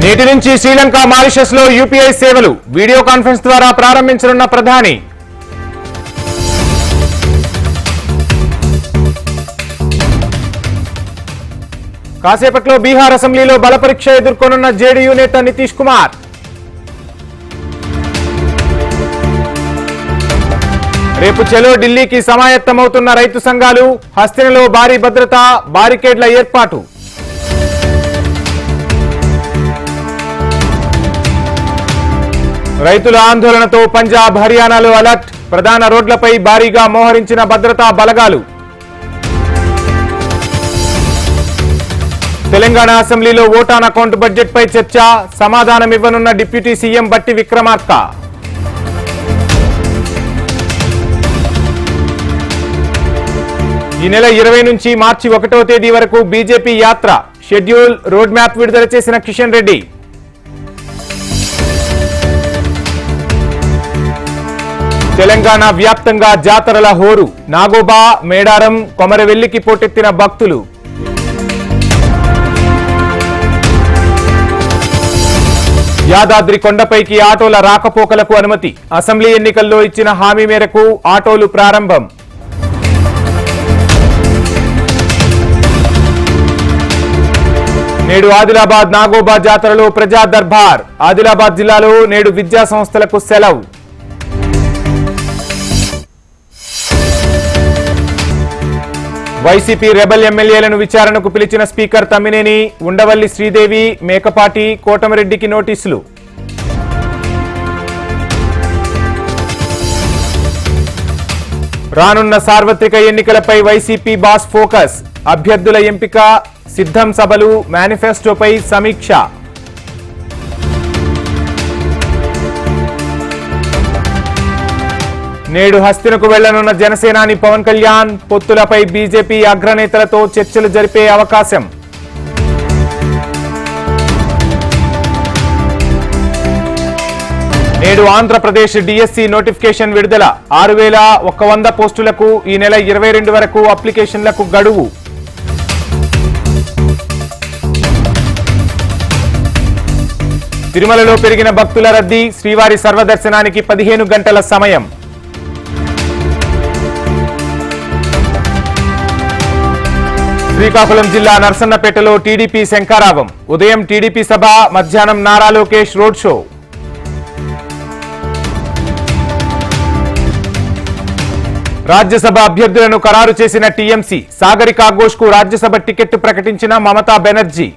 నేటి నుంచి శ్రీలంక మారిషస్ లో యూపీఐ సేవలు వీడియో కాన్ఫరెన్స్ ద్వారా ప్రారంభించనున్న ప్రధాని. కాసేపట్లో బీహార్ అసెంబ్లీలో బలపరీక్ష ఎదుర్కొనున్న జేడీయూ నేత నితీష్ కుమార్. రేపు చెలో ఢిల్లీకి సమాయత్తమవుతున్న రైతు సంఘాలు. హస్తినలో భారీ భద్రత, బారికేడ్ల ఏర్పాటు. రైతుల ఆందోళనతో పంజాబ్, హర్యానాలో అలర్ట్. ప్రధాన రోడ్లపై భారీగా మోహరించిన భద్రతా బలగాలు. తెలంగాణ అసెంబ్లీలో ఓటాన్ అకౌంట్ బడ్జెట్ పై చర్చ. సమాధానమివ్వనున్న డిప్యూటీ సీఎం బట్టి విక్రమార్క. ఈ నెల 20 నుంచి మార్చి 1వ తేదీ వరకు బీజేపీ యాత్ర. షెడ్యూల్, రోడ్ మ్యాప్ విడుదల చేసిన కిషన్ రెడ్డి. తెలంగాణ వ్యాప్తంగా జాతరల హోరు. నాగోబా, మేడారం, కొమరవెల్లికి పోటెత్తిన భక్తులు. యాదాద్రి కొండపైకి ఆటోల రాకపోకలకు అనుమతి. అసెంబ్లీ ఎన్నికల్లో ఇచ్చిన హామీ మేరకు ఆటోలు ప్రారంభం. నేడు ఆదిలాబాద్ నాగోబా జాతరలో ప్రజా దర్బార్. ఆదిలాబాద్ జిల్లాలో నేడు విద్యా సంస్థలకు సెలవు. వైసీపీ రెబల్ ఎమ్మెల్యేలను విచారణకు పిలిచిన స్పీకర్ తమ్మినేని. ఉండవల్లి శ్రీదేవి, మేకపాటి, కోటమిరెడ్డికి నోటీసులు. రానున్న సార్వత్రిక ఎన్నికలపై వైసీపీ బాస్ ఫోకస్. అభ్యర్థుల ఎంపిక, సిద్ధం సభలు, మేనిఫెస్టోపై సమీక్ష. నేడు హస్తినకు వెళ్లనున్న జనసేనాని పవన్ కళ్యాణ్. పొత్తులపై బీజేపీ అగ్రనేతలతో చర్చలు జరిపే అవకాశం. నేడు ఆంధ్రప్రదేశ్ డిఎస్సి నోటిఫికేషన్ విడుదల. 6100 పోస్టులకు ఈ నెల 22 వరకు అప్లికేషన్లకు గడువు. తిరుమలలో పెరిగిన భక్తుల రద్దీ. శ్రీవారి సర్వదర్శనానికి 15 గంటల సమయం. శ్రీకాకుళం జిల్లా నర్సన్నపేటలో టీడీపీ శంఖారావం. ఉదయం టీడీపీ సభ, మధ్యాహ్నం నారా లోకేష్ రోడ్ షో. రాజ్యసభ అభ్యర్థులను ఖరారు చేసిన టీఎంసీ. సాగరికా ఘోష్ కు రాజ్యసభ టికెట్ ప్రకటించిన మమతా బెనర్జీ.